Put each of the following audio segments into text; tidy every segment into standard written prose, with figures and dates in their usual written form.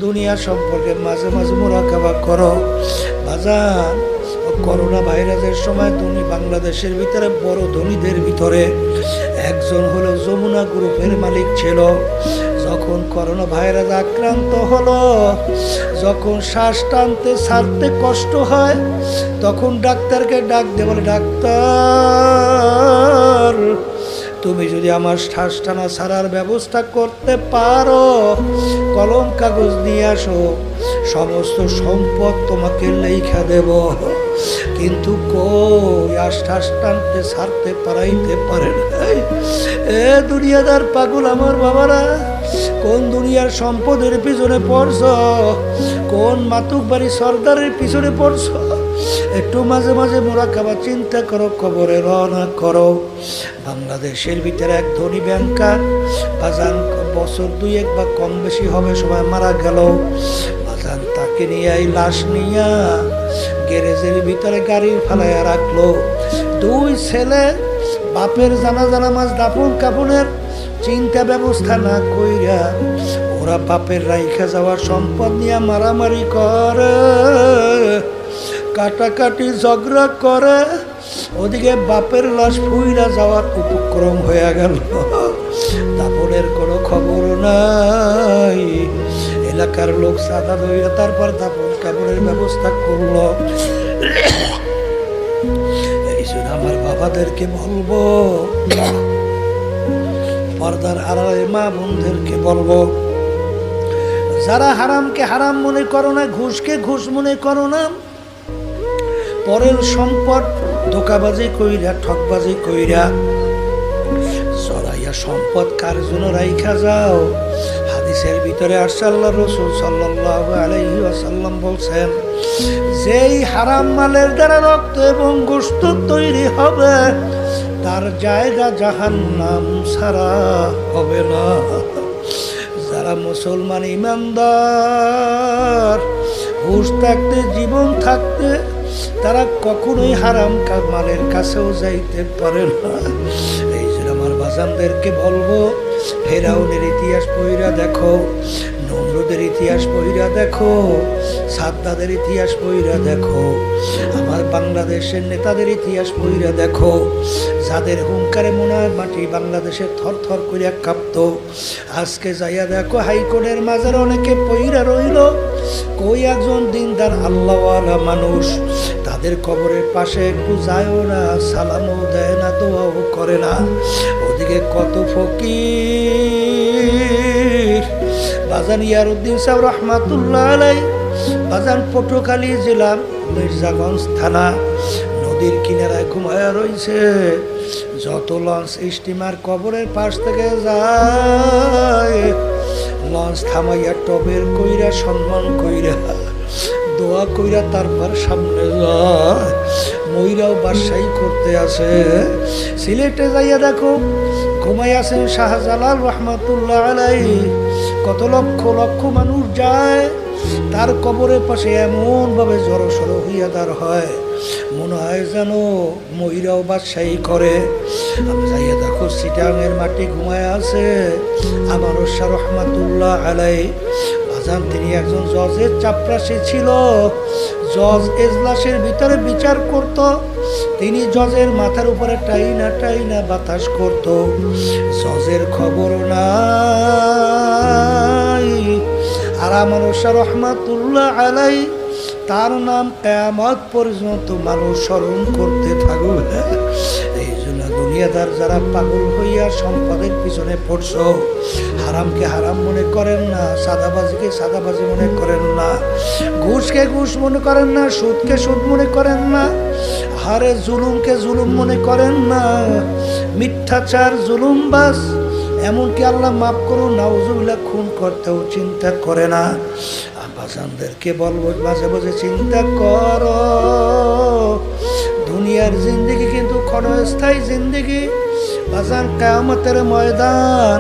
দুনিয়া সম্পর্কে মাঝে মাঝে মুরাকাবা করো বাজান। করোনা ভাইরাসের সময় বাংলাদেশের ভিতরে বড় ধনীদের ভিতরে একজন হলো যমুনা গ্রুপের মালিক ছিল। যখন করোনা ভাইরাস আক্রান্ত হলো, যখন শ্বাস টানতে ছাড়তে কষ্ট হয়, তখন ডাক্তারকে ডাক দিয়ে বলে, ডাক্তার তুমি যদি আমার শ্বাস টানা ছাড়ার ব্যবস্থা করতে পারো, কলম কাগজ নিয়ে আসো, সমস্ত সম্পদ তোমাকে লেখা দেব। কিন্তু কই আর শ্বাস টানতে ছাড়তে পারাইতে পারে না। এ দুনিয়াদার পাগল আমার বাবারা, কোন দুনিয়ার সম্পদের পিছনে পড়ছ, কোন মাতুক বাড়ি সর্দারের পিছনে পড়ছ? একটু মাঝে মাঝে মুরাকাবা চিন্তা করো, কবরে রওনা করো। বাংলাদেশের ভিতরে এক ধনী ব্যাংকার বাজান, বছর 2-1 বা কম বেশি হবে, সবাই মারা গেল। বাজান তাকে নিয়ে এই লাশ নিয়ে গ্যারেজের ভিতরে গাড়ি ফালাইয়া রাখলো। 2 ছেলে বাপের জানাজা নামাজ দাফন কাফনের চিন্তা ব্যবস্থা না কইরা ওরা বাপের রাইখা যাওয়ার সম্পদ নিয়ে মারামারি করে, কাটাকাটি ঝগড়া করে। ওদিকে বাপের লাশ ফুইরা যাওয়ার উপক্রম হয়ে গেল। দাফনের কোনো খবর নাই। এলাকার লোক চাঁদা ধরে তারপর দাফন কাপড়ের ব্যবস্থা করলো। এই জন্য আমার বাবাদেরকে বলবো, পর্দার আড়ালে মা বোনদেরকে বলবো, যারা হারামকে হারাম মনে করো না, ঘুষকে ঘুষ মনে করো না, পরের সম্পদ ধোকাবাজি কইরা ঠকবাজি কইরা জড়াইয়া সম্পদ কার জন্য রাইখা যাও। হাদিসের ভিতরে আসছে, আল্লাহ রাসূল সাল্লাল্লাহু আলাইহি ওয়াসাল্লাম বলছেন, যেই হারাম মালের দ্বারা রক্ত এবং গোশত তৈরি হবে তার জায়গা জাহান্নাম ছাড়া হবে না। যারা মুসলমান ইমানদার, হুঁশ থাকতে জীবন থাকতে তারা কখনোই হারাম মালের কাছেও যাইতে পারে না। এই জন্য আমার বাজানদেরকে বলবো, ফেরাউনের ইতিহাস পড়িরা দেখো, নমরুদের ইতিহাস পড়িরা দেখো, সাদ্দাদের ইতিহাস পড়িরা দেখো, আমার বাংলাদেশের নেতাদের ইতিহাস পড়িরা দেখো, যাদের হুঙ্কারে মনে হয় মাটি বাংলাদেশের থর থর করিয়া কাঁপত। আজকে যাইয়া দেখো হাইকোর্টের মাঝে অনেকে পইরা রইল। কই একজন দিনদার আল্লাহওয়ালা মানুষ, তাদের কবরের পাশে একটু যায়ও না, সালামও দেয় না, দোয়াও করে না। ওদিকে কত ফকির। বাজান ইয়ারউদ্দিন সাহেব রহমাতুল্লাহ আলাইহি, বাজান পটুয়াখালী জেলা মির্জাগঞ্জ থানা, নদীর কিনারায় ঘুমায়া রয়েছে। যত লঞ্চ স্টিমার কবরের পাশ থেকে যায়, লঞ্চ থামাইয়া টবের কইরা সম্মান কইরা দোয়া কইরা তারপর সামনে যায়। ময়রাও বাসাই করতে আছে। সিলেটে যাইয়া দেখো ঘুমাই আছেন শাহজালাল রহমাতুল্লাহ আলাইহি। কত লক্ষ লক্ষ মানুষ যায় তার কবরের পাশে, এমন ভাবে জড়সড় হইয়া দাঁড় হয়, মনে হয় যেন ময়রাও বাদশাহী করে। আমি যাইয়া দেখো চিটাঙের মাটি ঘুমায় আছে আমারও শাহ রহমাতুল্লাহ আলাইহি। বাজান তিনি একজন জজের চাপরাশি ছিল। জজ এজলাসের ভিতরে বিচার করত, তিনি জজের মাথার উপরে টাইনা টাইনা বাতাস করত। জজের খবর নাই। আর আমার শাহ রহমাতুল্লাহ আলাইহি তার নাম কিয়ামত পর্যন্ত মানুষ স্মরণ করতে থাকবে। এই জন্য দুনিয়াদার যারা পাগল হইয়া সম্পদের পিছনে পড়ছ, হারামকে হারাম মনে করেন না, সাদাবাজিকে সাদাবাজি মনে করেন না, ঘুষকে ঘুষ মনে করেন না, সুদকে সুদ মনে করেন না, হারে জুলুমকে জুলুম মনে করেন না, মিথ্যাচার জুলুমবাজ, এমনকি আল্লাহ মাফ করুন নাউজুবিল্লাহ খুন করতেও চিন্তা করে না। বাজানদেরকে বলবো, মাঝে মাঝে চিন্তা করো, দুনিয়ার জিন্দেগি কিন্তু ক্ষণস্থায়ী জিন্দেগি। বাজান কিয়ামতের ময়দান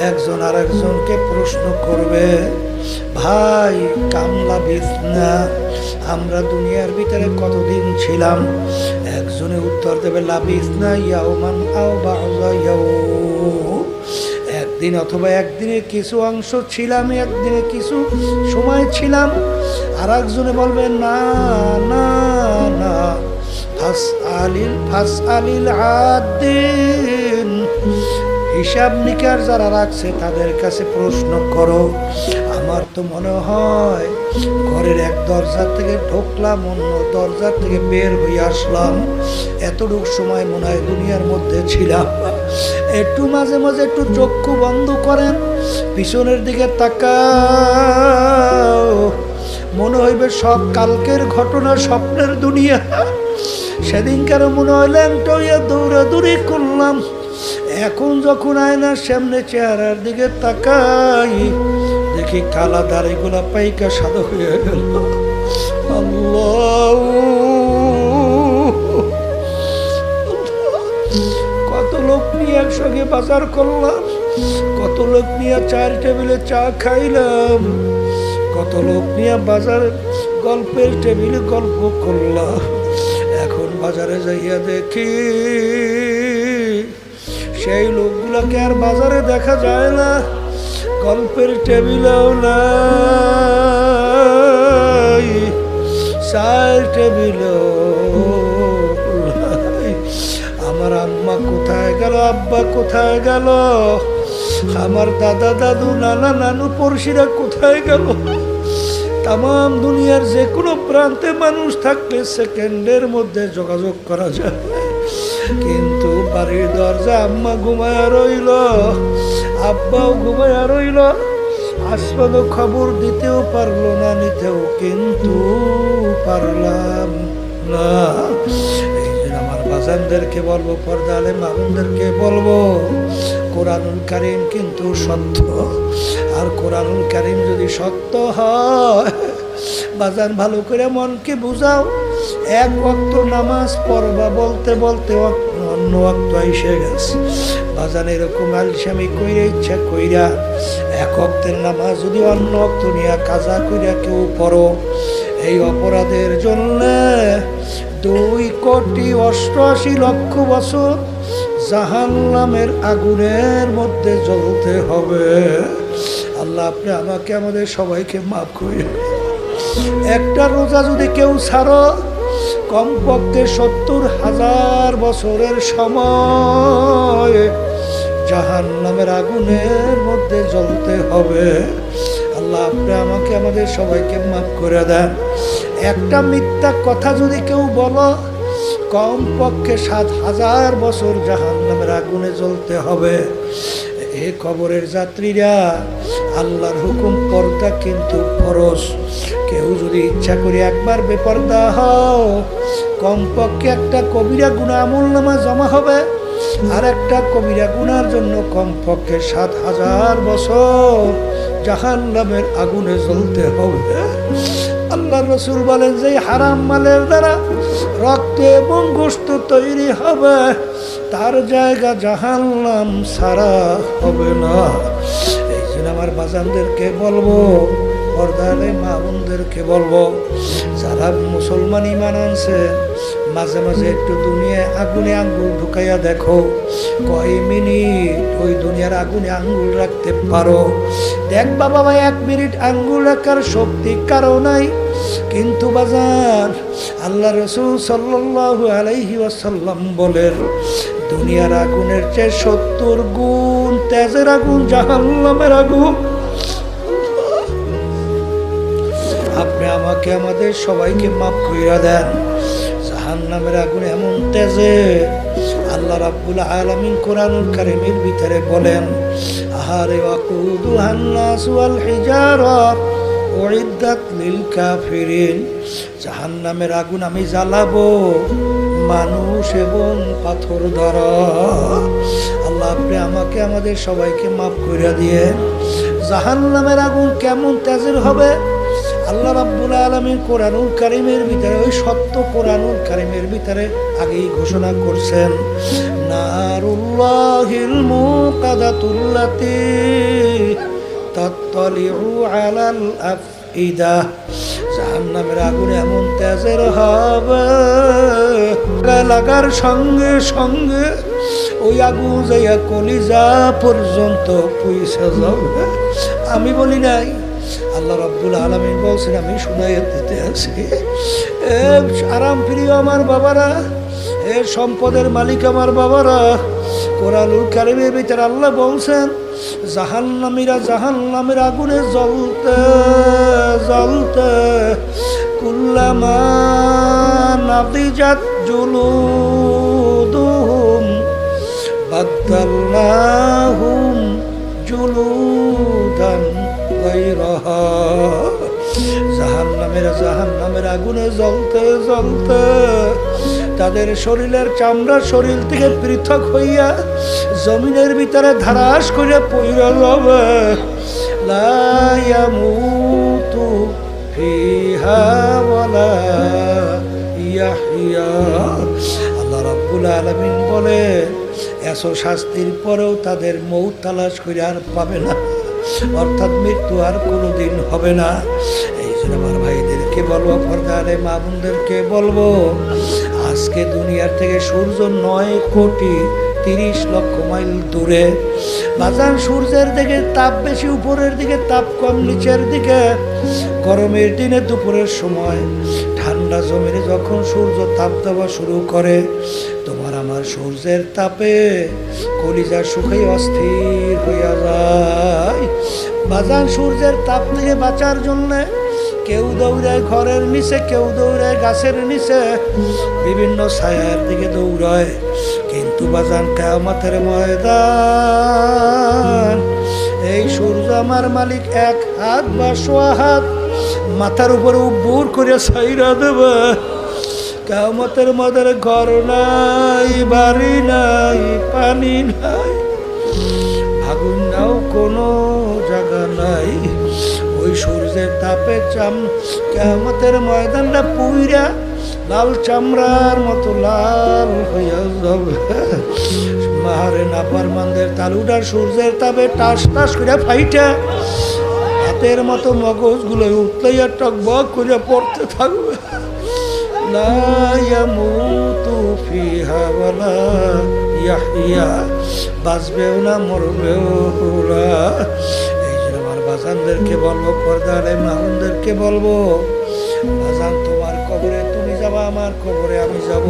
একজন আর একজনকে প্রশ্ন করবে, ভাই কামলা বিছনা, আমরা দুনিয়ার ভিতরে কতদিন ছিলাম? একজনে উত্তর দেবে, লাবিছনা ইয়াওমান আও বা'যা ইয়াওম, এক একদিন অথবা একদিনের কিছু অংশ ছিলাম, একদিনে কিছু সময় ছিলাম। আর একজনে বলবে না না না, ফাস আলিল আদিন, হিসাব নিকার যারা রাখছে তাদের কাছে প্রশ্ন করো। আমার তো মনে হয় ঘরের এক দরজা থেকে ঢুকলাম, অন্য দরজা থেকে বের হয়ে আসলাম, এতটুকু সময় মনে হয় দুনিয়ার মধ্যে ছিলাম। একটু মাঝে মাঝে একটু চক্ষু বন্ধ করেন, পিছনের দিকে তাকাও, মনে হইবে সব কালকের ঘটনা, স্বপ্নের দুনিয়া। সেদিনকার মনে হইলেন টইয়া দৌড়াদৌড়ি করলাম, এখন যখন আয়নার সামনে চেহারার দিকে তাকাই, দেখি কালা দাড়িগুলা পাইকা সাদা হয়ে গেল। আল্লাহ, কত লোক নিয়ে একসঙ্গে বাজার করলাম, কত লোক নিয়ে চার টেবিলে চা খাইলাম, কত লোক নিয়ে বাজার গল্পের টেবিলে গল্প করলাম। এখন বাজারে যাইয়া দেখি সেই লোকগুলাকে আর বাজারে দেখা যায় না, গল্পের টেবিলেও নাই, চায়ের টেবিলেও নাই। আমার আম্মা কোথায় গেল, আব্বা কোথায় গেল, আমার দাদা দাদু নানা নানু পড়শিরা কোথায় গেল? তাম দুনিয়ার যে কোনো প্রান্তে মানুষ থাকলে সেকেন্ডের মধ্যে যোগাযোগ করা যায়, কিন্তু বাড়ির দরজা আম্মা ঘুমায়া রইল, আব্বাও ঘুমায়া রইল, আসমানও খবর দিতেও পারলো না, নিতেও কিন্তু পারলাম না। এই জন্য আমার বাজানদেরকে বলবো, পর্দা আলেম মামুনদেরকে বলবো, কোরআনুল কারীম কিন্তু সত্য। আর কোরআনুল কারীম যদি সত্য হয়, বাজান ভালো করে মনকে বুঝাও, এক ওয়াক্ত নামাজ পড়বা বলতে বলতে অন্য ওয়াক্ত এসে গেছে। বাজান এরকম আলসামি কইরা ইচ্ছা কইরা এক ওয়াক্তের নামাজ যদি অন্য ওয়াক্ত নিয়ে কাজা কইরা কেউ পড়ো, এই অপরাধের জন্য 2,88,00,000 বছর জাহান্নামের আগুনের মধ্যে জ্বলতে হবে। আল্লাহ আপনি আমাকে আমাদের সবাইকে মাফ করে। একটা রোজা যদি কেউ ছাড়ো, কমপক্ষে 70,000 বছরের সময় জাহান্নামের আগুনের মধ্যে জ্বলতে হবে। আল্লাহ আপনি আমাকে আমাদের সবাইকে মাফ করে দেন। একটা মিথ্যা কথা যদি কেউ বলো, কমপক্ষে 7,000 বছর জাহান্নামের আগুনে জ্বলতে হবে। এ কবরের যাত্রীরা, আল্লাহর হুকুম পর্দা কিন্তু ফরজ। কেউ যদি ইচ্ছা করে একবার বেপর্দা হও, কমপক্ষে একটা কবিরা গুনাহ আমলনামা জমা হবে, আর একটা কবিরা গুনার জন্য কমপক্ষে 7,000 বছর জাহান্নামের আগুনে জ্বলতে হবে। আল্লাহ রসুল বলেন যে হারাম মালের দ্বারা রক্ত এবং গোশত তৈরি হবে, তার জায়গা জাহান্নাম ছাড়া হবে না। এই জন্য আমার বাজানদেরকে বলবো, পর্দালে মা বোনদেরকে বলবো, যারা মুসলমান ঈমান আনছে, মাঝে মাঝে একটু দুনিয়ায় আগুনে আঙ্গুল ঢুকাইয়া দেখো, কয় মিনিট ওই দুনিয়ার আগুনে আঙ্গুল রাখতে পারো। দেখবা বাবা, 1 মিনিট আঙ্গুল রাখার শক্তি কারো নাই, কিন্তু বাজার আল্লাহ রসুল সাল্লাল্লাহু আলাইহি ওয়াসাল্লাম বলেন, দুনিয়ার আগুনের চেয়ে 70 গুণ তেজের আগুন জাহান্নামের আগুন। আপনি আমাকে আমাদের সবাইকে মাফ কইরা দেন। জাহান্নামের আগুন এমন তেজে, আল্লাহ রাব্বুল আলামিন কোরআনুল কারীমের ভিতরে বলেন, আহারে ওয়াকুদুহান নাস ওয়াল হিজারা উইদ্দাত লিল কাফিরিন। জাহান্নামের আগুন আমি জ্বালাবো মানুষ এবং পাথর দ্বারা। আল্লাহ আপনি আমাকে আমাদের সবাইকে মাফ কইরা দিয়ে। জাহান্নামের আগুন কেমন তেজের হবে, আল্লাহ রাব্বুল আলামিন কোরআনুল কারীমের ভিতরে, ওই সত্য কোরআনুল কারীমের ভিতরে আগেই ঘোষণা করছেন, নারুল্লাহিল মুকাদাতুল্লাতী তাত্তালিউ আলাল আফইদা। জাহান্নামের আগুন এমন তেজের হবে, লাগার সঙ্গে সঙ্গে ওই আগুন যাইয়া কলিজা পর্যন্ত পয়সা যাবে। আমি বলি নাই, আল্লাহ রাব্বুল আলামিন বলছেন, আমি শুনাইয়া দিতে আছি। আরাম প্রিয় আমার বাবারা, সম্পদের মালিক আমার বাবারা, কোরআনুল কারীমের ভিতরে আল্লাহ বলছেন জাহান্নামীরা জাহান্নামের আগুনে জ্বলতে জ্বলতে কুল্লামা নাদিজাত জুলুদুহুম বাদদালনাহুম জুলুদান গায়রাহা। জাহান্নামের আগুনে জ্বলতে জ্বলতে তাদের শরীরের চামড়া শরীর থেকে পৃথক হইয়া জমিনের ভিতরে ধারাস করে পইরা যাবে। লা ইয়ামুতু ফিহা ওয়ালা ইয়াহইয়া। আল্লাহ রাব্বুল আলামিন বলে, এত শাস্তির পরেও তাদের মৌত তালাশ করে আর পাবে না, অর্থাৎ মৃত্যু আর কোনোদিন হবে না। এই জন্য আমার ভাইদেরকে বলবো, পর্দারে মা বোনদেরকে বলবো, আজকে দুনিয়ার থেকে সূর্য 9,30,00,000 মাইল দূরে। বাজান সূর্যের দিকে তাপ বেশি, উপরের দিকে তাপ কম নিচের দিকে। গরমের দিনে দুপুরের সময় ঠান্ডা জমিনে যখন সূর্য তাপ দেওয়া শুরু করে, তোমার আমার সূর্যের তাপে কলিজা শুকাই অস্থির হইয়া যায়। বাজান সূর্যের তাপ থেকে বাঁচার জন্যে কেউ দৌড়ায় ঘরের নিচে, কেউ দৌড়ায় গাছের নিচে, বিভিন্ন ছায়ার দিকে দৌড়ায়। কিন্তু বাজান কিয়ামতের ময়দান এই সূর্য আমার মালিক 1 হাত বা 1.5 হাত মাথার উপরে উব্বুর করে ছাইরা দেবে। কিয়ামতের ময়দানে ঘর নাই, বাড়ি নাই, পানি নাই, আগুন নাও কোনো জায়গা নাই। ওই সূর্যের তাপে কিয়ামতের ময়দানটা পুইরা লাল চামড়ার মতো লাল হইয়া যাবে। মারে নাফরমানদের তালুটার সূর্যের তাপে টাস টাস করে ফাইটা হাতের মতো মগজগুলো উঠলাইয়া টকবক করে পড়তে থাকবে। লা ইয়ামুতু ফিহা ওয়ালা ইয়াহইয়া, বাঁচবেও না মরবেও না। এই জন্য আমার বাজানদেরকে বলবো, পর্দারে মামুনদেরকে বলবো, বাজান তোমার কবরে তুমি যাবা, আমার কবরে আমি যাব।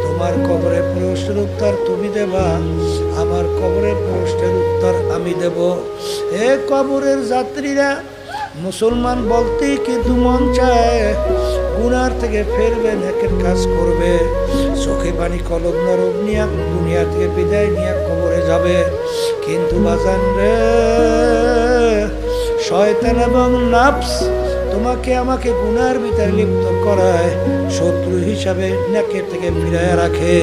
তোমার কবরে প্রশ্নের উত্তর তুমি দেবা, আমার কবরে প্রশ্নের উত্তর আমি দেব। হে কবরের যাত্রীরা, মুসলমান বলতেই কিন্তু মন চায় গুনার থেকে ফেরবে, নেকের কাজ করবে, চোখে পানি কলম নরম নিয়ে দুনিয়া থেকে বিদায় নিয়ে কবরে যাবে। কিন্তু বাজান রে, শয়তান এবং নাফস তোমাকে আমাকে গুনার ভিতরে লিপ্ত করায়, শত্রু হিসাবে নেকের থেকে ফিরায় রাখে।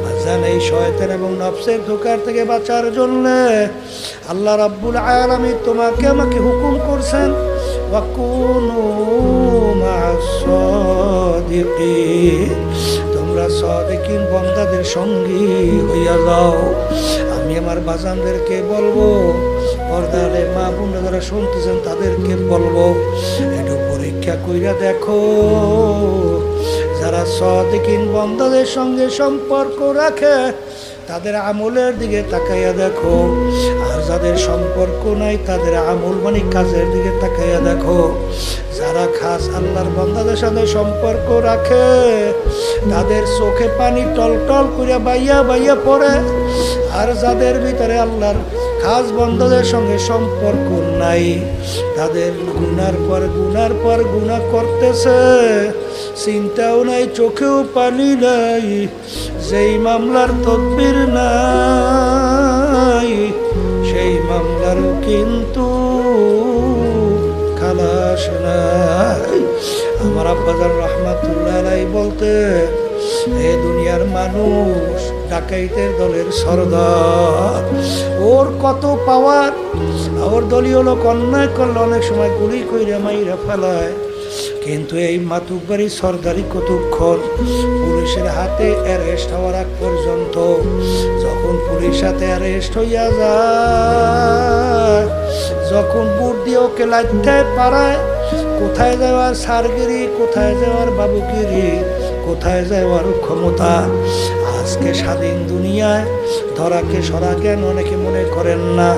বাজান এই শয়তান এবং নফসের ধোঁকার থেকে বাঁচার জন্য আল্লাহ রাব্বুল আলামিন তোমাকে আমাকে হুকুম করছেন, ওয়াকুনু মা'আস সাদিকিন, তোমরা সাদিকিন বান্দাদের সঙ্গী হইয়া যাও। আমি আমার বাজানদেরকে বলবো, পর্দারে মা বোনরা যারা শুনতেছেন তাদেরকে বলবো, একটু পরীক্ষা কইরা দেখো, যারা সাদিকিন বান্দাদের সঙ্গে সম্পর্ক রাখে তাদের আমলের দিকে তাকাইয়া দেখো, আর যাদের সম্পর্ক নাই তাদের আমল মানে কাজের দিকে তাকাইয়া দেখো। যারা খাস আল্লাহর বান্দাদের সাথে সম্পর্ক রাখে তাদের চোখে পানি টল টল করে বাইয়া বাইয়া পড়ে, আর যাদের ভিতরে আল্লাহর খাস বান্দাদের সঙ্গে সম্পর্ক নাই তাদের গুনার পর গুনাহ করতেছে, চিন্তাও নাই, চোখেও পানি নাই, যেই মামলার তদবির নাই সেই মামলারও কিন্তু খালাস নাই। আমার আব্বাজান রাহমাতুল্লাহ আলাইহি বলতে, এ দুনিয়ার মানুষ ডাকাইতের দলের সরদার, ওর কত পাওয়ার, ওর দলীয় লোক অন্যায় করলে অনেক সময় গুলি কইরা মাইরা ফেলায়, কিন্তু এই মাতুব্বারি সরদারি কতক্ষণ? পুলিশের হাতে অ্যারেস্ট হওয়ার আগ পর্যন্ত। যখন পুলিশ হাতে অ্যারেস্ট হইয়া যায়, যখন বুট দিয়ে ওকে লাইটায় পাড়ায়, কোথায় যাওয়ার সারগিরি, কোথায় যাওয়ার বাবুগিরি, কোথায় যাওয়ার ক্ষমতা, আজ আজকে স্বাধীন দুনিয়ায় ধরাকে সরা জ্ঞান অনেকে মনে করেন না।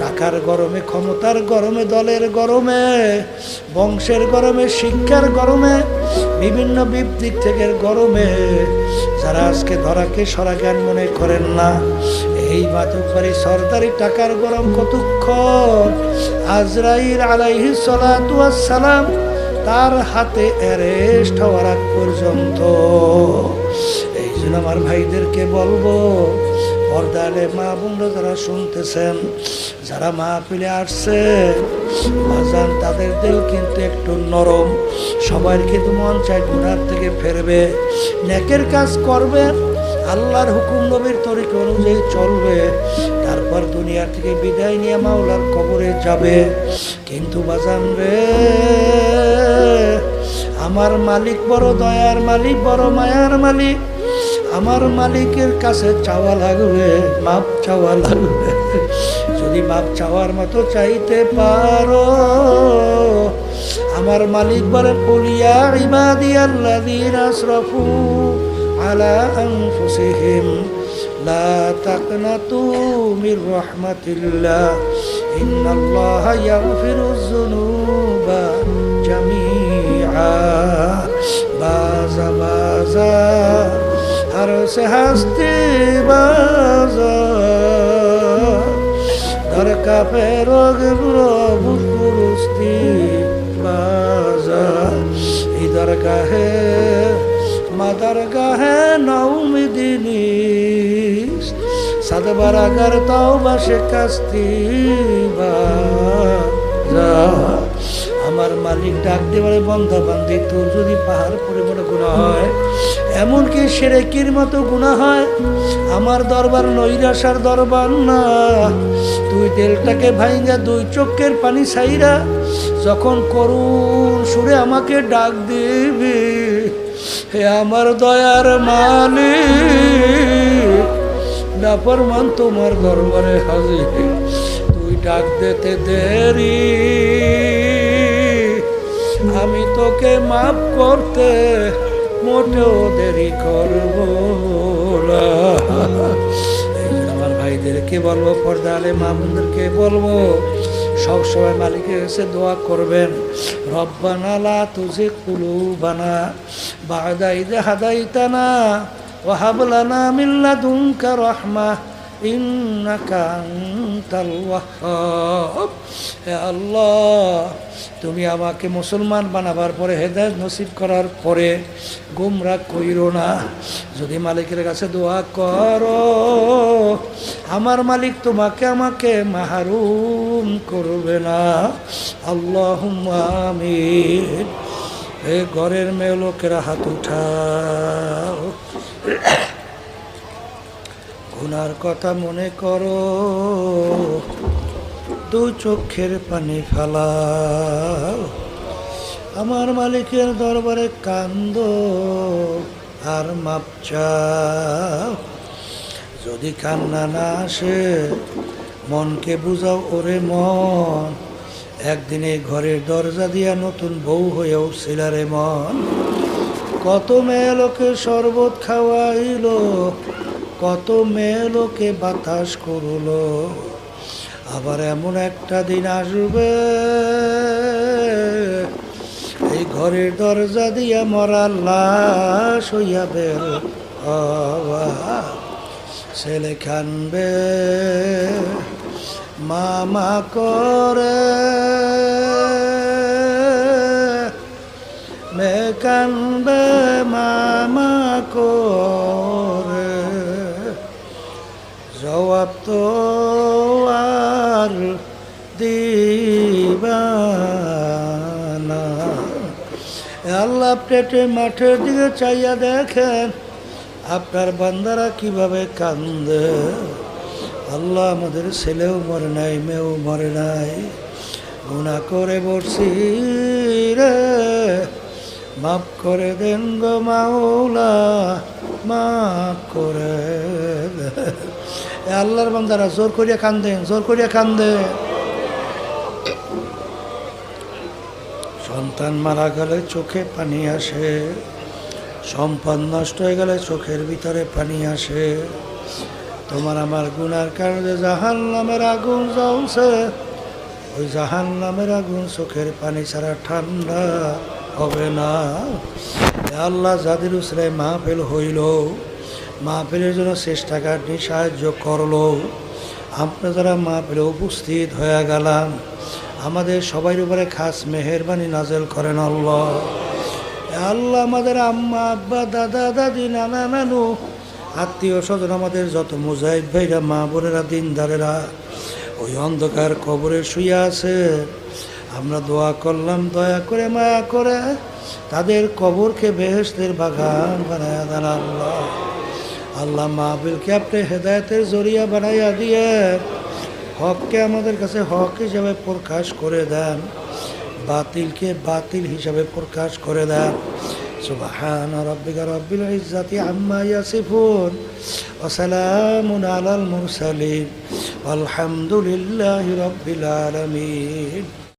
টাকার গরমে, ক্ষমতার গরমে, দলের গরমে, বংশের গরমে, শিক্ষার গরমে, বিভিন্ন দিক থেকে গরমে যারা আজকে ধরাকে সরা জ্ঞান মনে করেন না, এই মাতব্বরি সরদারি টাকার গরম কতক্ষণ? আজরাইল আলাইহিস সালাতু ওয়াস সালাম তার হাতে অ্যারেস্ট হওয়ার আগ পর্যন্ত। এই জন্য আমার ভাইদেরকে বলবো, পর্দালে মা বোনরা যারা শুনতেছেন, যারা মাহফিলে আসছে বাজান, তাদের দিল কিন্তু একটু নরম। সবার কিন্তু মন চায় গুনার থেকে ফেরবে, নেকের কাজ করবে, আল্লাহর হুকুম নবীর তরিকা অনুযায়ী চলবে, তারপর দুনিয়া থেকে বিদায় নিয়ে মাওলার কবরে যাবে। কিন্তু বাজান রে, আমার মালিক বড় দয়ার মালিক, বড় মায়ার মালিক। আমার মালিকের কাছে চাওয়া লাগবে, মাপ চাওয়া লাগবে। যদি মাপ চাওয়ার মতো চাইতে পারো, আমার মালিক বলেন, কুলিয়া ইবাদিয়াল্লাযীনা আসরাফু আলা আনফুসিহিম লা তাকনাতু মির রাহমাতিল্লাহ ইন্নাল্লাহা ইয়াগফিরুয যুনুবা জামিআ। বাজা বাজা हर से हस्ती बाजा दर का पेरोग बुरुस्ती बाजा इधर गाहे मदर गाहे नौमिदिनी सदबरा करताओ बशे कस्ती बाजा। আমার মালিক ডাক দিয়ে বলে, বন্ধা বান্ধি, তোর যদি পাহাড় পরিমাণে গুনাহ হয়, এমনকি শিরকির মতো গুনাহ হয়, আমার দরবার নৈরাশার দরবার না। তুই তেলটাকে ভাইঙ্গা দুই চোখের পানি ছাইরা যখন করুণ সুরে আমাকে ডাক দিবি, হে আমার দয়ার মালিক, নাফরমান তোমার দরবারে হাজির। তুই ডাক দিতে দেরি, আমি তোকে মাফ করতে মোটেও দেরি করব না। এই জন্য আমার ভাইদেরকে বলবো, পর্দালে মা বোনদেরকে বলবো, সবসময় মালিকের কাছে দোয়া করবেন, রব্বানা লা তুজিগ কুলুবানা বা'দা ইয হাদাইতানা ওয়া হাব লানা মিন লাদুনকা রাহমাহ ইন্নাকা আনতাল ওয়াহ্হাব। হে আল্লাহ, তুমি আমাকে মুসলমান বানাবার পরে, হেদায়েত নসিব করার পরে গোমরাহ কইরো না। যদি মালিকের কাছে দোয়া করো, আমার মালিক তোমাকে আমাকে মাহরুম করবে না। আল্লাহুম্মা আমিন। হে ঘরের মেয়ে লোকেরা হাত উঠাও, গুনার কথা মনে করো, দু চোখের পানি ফেলাও, আমার মালিকের দরবারে কান্দো আর মাপ চাও। যদি কান্না না আসে, মনকে বুঝাও, ওরে মন, একদিনে ঘরের দরজা দিয়া নতুন বউ হয়ে উঠছিল রে মন। কত মেয়ে লোকে শরবত খাওয়াইল, কত মেয়ে লোকে বাতাস করলো, আবার এমন একটা দিন আসবে, এই ঘরের দরজা দিয়া মরার লাশ হইয়া বের হওয়া। ছেলে কানবে মামা করে, মেয়ে কানবে মামা করে, জবাব তো আর দিবা না। আল্লাহ পেটে মাঠের দিকে চাইয়া দেখেন আপনার বান্দারা কিভাবে কান্দে। আল্লাহ, আমাদের ছেলেও মরে নাই, মেয়েও মরে নাই, গুনাহ করে বসছি রে, মাফ করে দেন গো মাওলা, মাফ করে। আল্লাহর বান্দারা জোর করিয়া কান্দেন, জোর করিয়া কান্দে। সন্তান মারা গেলে চোখে পানি আসে, সম্পদ নষ্ট হয়ে গেলে চোখের ভিতরে পানি আসে। তোমার আমার গুনার কারণে জাহান্নামের আগুন জ্বলছে, ওই জাহান্নামের আগুন চোখের পানি ছাড়া ঠান্ডা হবে না। আল্লাহ যাদের উসরে মাহফিল হইল, মাহফিলের জন্য চেষ্টাকারী সাহায্য করলো, আমরা যারা মাহফিলে উপস্থিত হয়ে গেলাম, আমাদের সবার উপরে খাস মেহেরবানি নাজেল করেন আল্লাহ। আল্লাহ আমাদের আম্মা আব্বা দাদা দাদি নানা নানু আত্মীয় স্বজন আমাদের যত মুজাহিদ ভাইরা মা বোনেরা দিনদারেরা ওই অন্ধকার কবরে শুয়ে আছে, আমরা দোয়া করলাম দয়া করে মায়া করে তাদের কবরকে বেহেশতের বাগান বানায়া দেন আল্লাহ। আল্লাহ মাহফিলকে আপনি হেদায়েতের জরিয়া বানাইয়া দিয়ে হককে আমাদের কাছে হক হিসাবে প্রকাশ করে দেন, বাতিলকে বাতিল হিসাবে প্রকাশ করে দেন। সুবহান রাব্বিকা রাব্বিল ইজ্জাতি আম্মা ইয়াসিফুন ওয়া সালামুন আলাল মুরসালিন আলহামদুলিল্লাহি রাব্বিল আলামিন।